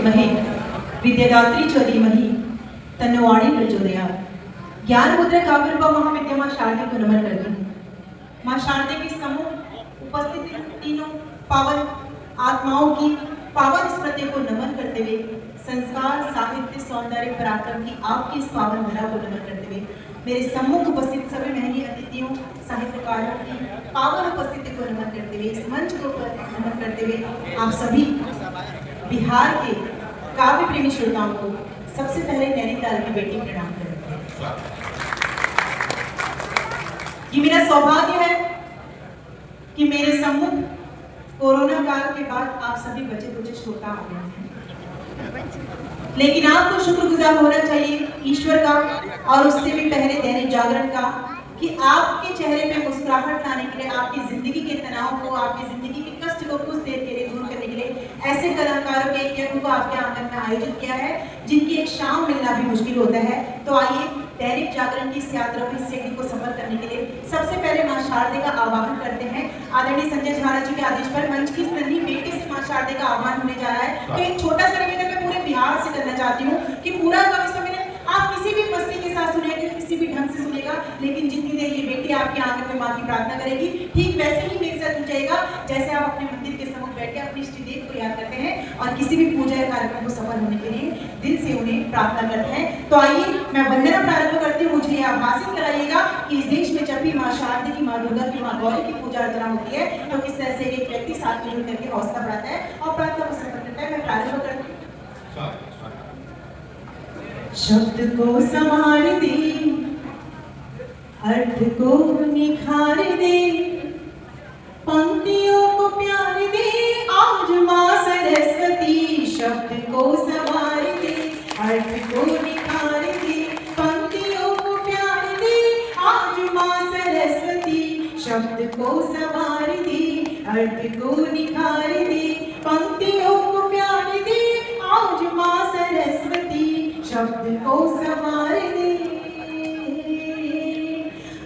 विद्महे विद्यादात्री च धीमहि तन्नो वाणी प्रचोदयात्। ज्ञान मुद्रा काव्यरूपा महाविद्या मां शारदे को नमन करती हूँ। मां शारदे के सम्मुख उपस्थित तीनों पावन आत्माओं की पावन स्मृति को नमन करते हुए, संस्कार, साहित्य, सौंदर्य, पराक्रम की आपकी इस पावन धरा को नमन करते हुए, मेरे सम्मुख उपस्थित सभी महनीय अतिथियों, साहित्यकारों की पावन उपस्थिति को नमन करते हुए, इस मंच को नमन करते हुए, आप सभी बिहार के काव्य प्रेमी श्रोताओं को सबसे पहले नैनीताल की बेटी प्रणाम करती है। ये मेरा सौभाग्य है कि मेरे सम्मुख कोरोना काल के बाद आप सभी बचे कुछ श्रोता आ गए हैं, लेकिन आपको शुक्रगुजार होना चाहिए ईश्वर का और उससे भी पहले दैनिक जागरण का कि आपके चेहरे पे मुस्कुराहट लाने के लिए, आपकी जिंदगी के तनाव को, आपकी जिंदगी के कष्ट को कुछ देर के लिए दूर करने के लिए ऐसे कलाकारों के एक यज्ञ को आपके आंगन में आयोजित किया है जिनकी एक शाम मिलना भी मुश्किल होता है। तो आइए दैनिक जागरण की इस यात्रा को, इस यज्ञ को सफल करने के लिए सबसे पहले मां शारदे का आह्वान करते हैं। आदरणीय संजय झारा जी के आदेश पर मंच की नन्ही बेटी से मां शारदे का आह्वान होने जा रहा है। तो एक छोटा सा निवेदन मैं पूरे बिहार से करना चाहती हूँ कि पूरा कवि सम्मेलन आप किसी भी मस्ती के साथ सुनेंगे, किसी भी ढंग से सुनेगा, लेकिन जितनी देर ये बेटी आपके आंगन में मां की प्रार्थना करेगी, ठीक वैसे ही मेरे साथ जुड़ जाएगा जैसे आप अपने मंदिर के सम्मुख बैठ के अपनी इष्ट देव को याद करते हैं और किसी भी पूजा या कार्यक्रम को सफल होने के लिए दिल से उन्हें प्रार्थना करते हैं। तो आइए मैं वंदना प्रारंभ करती हूँ। मुझे यह आभासित कराइएगा कि इस देश में जब भी मां शारदे की, मां दुर्गा की, मां गौरी की पूजा अर्चना होती है तो किस तरह से एक व्यक्ति साथ में जुड़ करके हौसला बढ़ाता है और प्रार्थना को सफल करता है। मैं प्रारंभ करती हूँ। शब्द को संवार दे, अर्थ को निखार दे, पंक्तियों को प्यार दे आज मां सरस्वती। शब्द को संवार दे, अर्थ को निखार दे, पंक्तियों को प्यार दे आज मां सरस्वती। शब्द को संवार दे, अर्थ को निखार दे, पंक्तियों को प्यार दे आज मां सरस्वती। शब्द को संवार दे।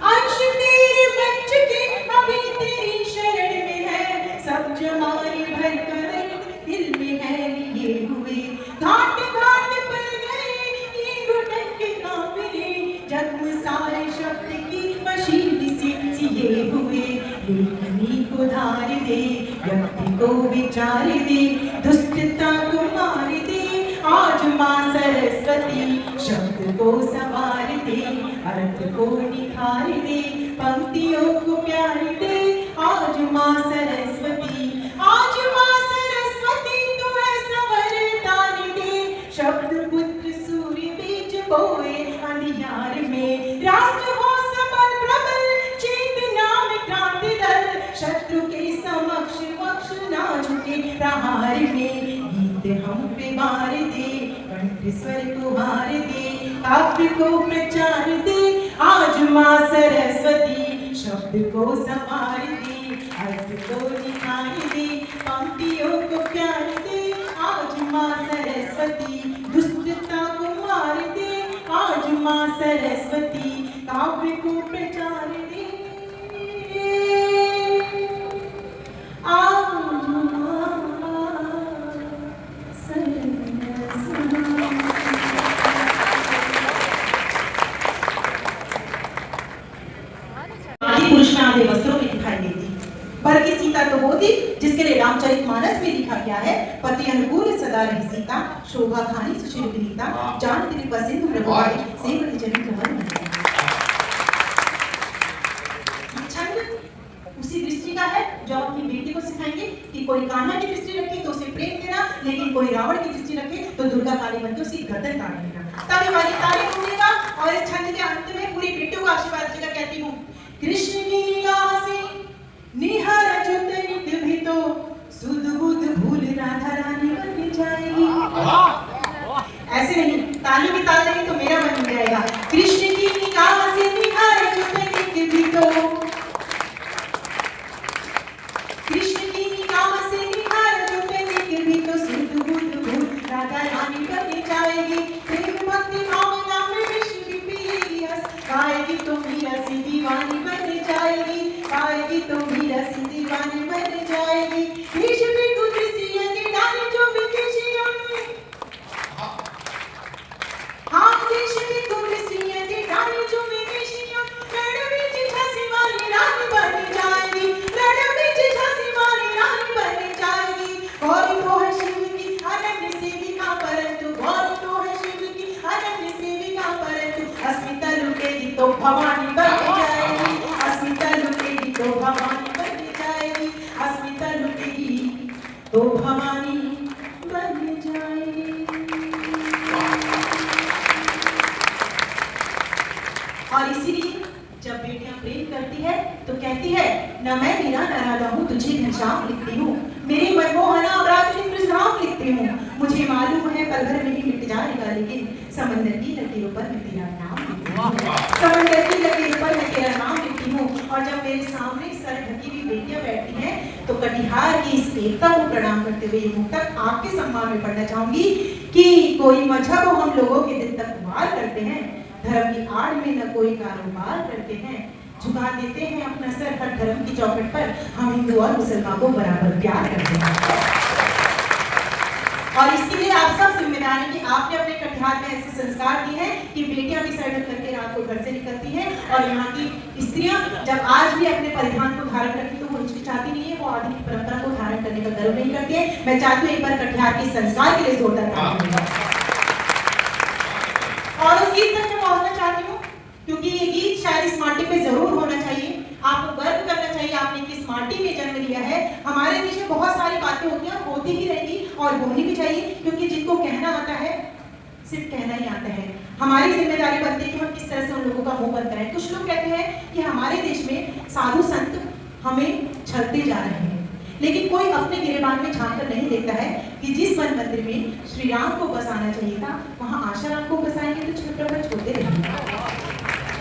अंश तेरे बच के अभी तेरी शरण में है, सब जमाने भर का दर्द दिल में है लिए हुए। घाट घाट पर गए ये घुटन के काफिले, जख्म सारे शब्द की मशीन से सिए हुए। लेखनी को धार दे, व्यक्ति को विचार दे, दुष्टता को मार दे आज मां सरस्वती। शब्द को संवार दे, अर्थ को निखार दे, पंक्तियों को प्यार दे आज मां सरस्वती। आज मां सरस्वती तू ऐसा वरदान दे, शब्द पुत्र सूर्य बीज बोए अंधियार में। राष्ट्र हो सबल प्रबल, चेतना में क्रांति दल, शत्रु के समक्ष वक्ष ना झुके प्रहार में। गीत हम पे वार दे, कंठ स्वर को हार दे, काव्य को प्रचार दे आज मां सरस्वती। शब्द को संवार दे, अर्थ को निखार दे, पंक्तियों को प्यार दे आज मां सरस्वती। दुष्टता को मार दे आज मां सरस्वती, काव्य को प्रचार दे आज मां सरस्वती। पुरुष में आधे वस्त्रों में दिखाई देती, पर की सीता तो वो थी जिसके लिए रामचरितमानस में लिखा गया है, पति अनुकूल सदा रही सीता, शोभा खानी सुशील विनीता, जान तेरी पसंद प्रभुआई से प्रति जन कमल। छंद उसी दृष्टि का है जो अपनी बेटी को सिखाएंगे कि कोई कान्हा की दृष्टि रखे तो उसे प्रेम देना, लेकिन कोई रावण की दृष्टि रखे तो दुर्गा काली बन के उसकी गर्दन काट देना। तभी वाली तारीफ होगा और इस छंद के अंत में पूरी बेटियों को आशीर्वाद देगा। कहती हूँ कृष्ण की निगाह से निहार जो तनिक भी तो सुध बुध भूल राधा रानी बन जाएगी। ऐसे नहीं, ताली की ताल नहीं तो मेरा मन हो जाएगा। कृष्ण की निगाह से निहार जो तनिक भी तो, कृष्ण की निगाह से निहार जो तनिक भी तो सुध बुध भूल राधा रानी बन जाएगी। प्रेम भक्ति भावना में विश्व की पिएगी हंस, गाएगी तो मीरा सी दीवानी बन जाएगी, गाएगी तो मीरा सी दीवानी विश्राम लिखती हूँ, मेरी मनमोहना अपराध विश्राम लिखती हूँ। मुझे मालूम है पल भर में ही मिट जाएगा, लेकिन समंदर की लकीरों पर मैं तेरा नाम लिखती हूँ, समंदर की लकीरों पर मैं तेरा नाम लिखती हूँ। और जब मेरे सामने सर ढकी हुई बेटियां बैठी हैं तो कटिहार की इस एकता को प्रणाम करते हुए ये मुक्तक आपके सम्मान में पढ़ना चाहूंगी कि कोई मजहब हो हम लोगों के दिल तक वार करते हैं, धर्म की आड़ में न कोई कारोबार करते हैं, झुका देते हैं अपना सर हर धर्म की चौखट पर, हम हिंदू और मुसलमान को बराबर प्यार करते हैं। और इसके लिए आप सब जिम्मेदार हैं कि आपने अपने कटिहार में ऐसे संस्कार दिए हैं कि बेटियां भी सर ढक करके रात को घर से निकलती हैं और यहाँ की स्त्रियां जब आज भी अपने परिधान को धारण करती तो वो हिचकिचाती नहीं है, वो आधुनिक परंपरा को धारण करने का गर्व नहीं करती है। मैं चाहती हूँ एक बार कटिहार के संस्कार के लिए जोरदार ताली हो। और उस गीत तक मैं पहुंचना चाहती हूँ क्योंकि ये गीत शायद इस माटी पे जरूर होना चाहिए, आपको गर्व करना चाहिए आपने किस माटी में जन्म लिया है। हमारे देश में बहुत सारी बातें होती हैं, होती ही रहेगी और होनी भी चाहिए, क्योंकि जिनको कहना आता है सिर्फ कहना ही आता है। हमारी जिम्मेदारी बनती है कि हम किस तरह से उन लोगों का मुंह बंद करें। कुछ लोग कहते हैं कि हमारे देश में साधु संत हमें छलते जा रहे हैं, लेकिन कोई अपने गिरेबान में झांक कर नहीं देखता है कि जिस वन मंदिर में श्री राम को बसाना चाहिए था वहां आशाराम को बसाएंगे तो छत्रपति छोड़ते रहेंगे।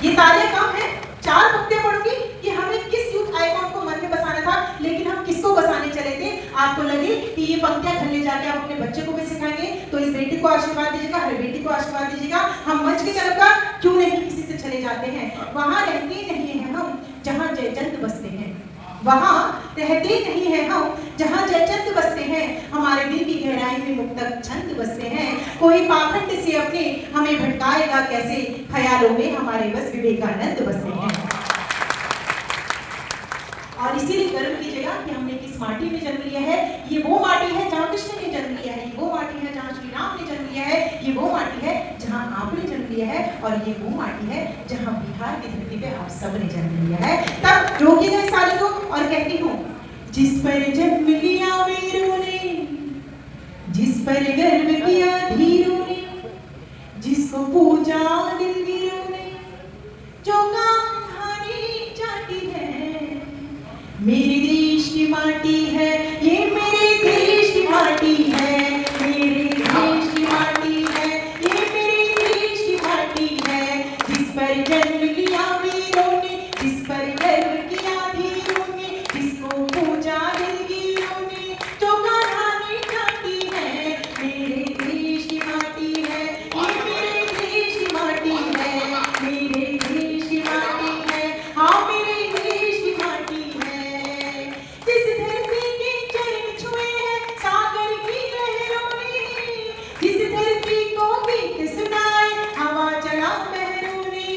ये तालियां कम है, 4 पंक्तियां पढ़ूंगी कि हमें किस यूथ आइकॉन को मन में बसाना था, लेकिन हम किसको बसाने चले थे। आपको लगे कि ये पंक्तियां घर ले जाके आप अपने बच्चे को भी सिखाएंगे तो इस बेटी को आशीर्वाद दीजिएगा, हर बेटी को आशीर्वाद दीजिएगा। हम मंच की तरफ का क्यों नहीं किसी से चले जाते हैं। वहां रहते नहीं है हम जहां जयचंद बसते हैं, वहां रहते नहीं है हम जहां जयचंद बसते हैं, हमारे दिल की गहराई में मुक्तक छंद बसते हैं। कोई पाखंड से अपने हमें भटकाएगा कैसे, ख्यालों में हमारे बस विवेकानंद बसते हैं। और इसीलिए गर्व कीजिएगा कि हमने किस माटी में जन्म लिया है। ये वो माटी है जहाँ कृष्ण ने जन्म लिया है, ये वो माटी है जहाँ श्री राम ने जन्म लिया है, ये वो माटी है जहाँ आपने जन्म लिया है, और ये वो माटी है जहाँ बिहार की धरती पे आप सबने जन्म लिया है। तब रोकिएगा इस साले को और कहती हूँ, जिस पर जन्म लिया वीरों ने, जिस पर गर्व किया धीरों ने, जिसको पूजा दिलगिरों ने, जो काम धानी चाहती है, मेरे देश की माटी है ये, मेरे देश की माटी है, मेरे देश की माटी है ये, मेरे देश की माटी है। जिस पर जन्म लिया वीरों ने, जिस पर गर्व किया धीरों ने, जिसको पूजा दिलगिरों ने, जो गाने गाती है, मेरे देश की माटी है ये, मेरे देश की माटी है, मेरे देश की माटी है, हाँ मेरे देश की माटी है। जिस धरती के चरण छुए हैं सागर की लहरों ने, जिस धरती को गीत सुनाए हवा चला बहरों ने,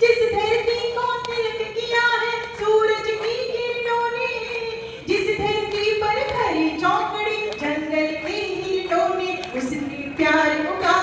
जिस धरती को तिलक किया है सूरज की किरणों ने, जिस धरती पर खरी चौकड़ी जंगल के हिरणों ने, उसने प्यार उगा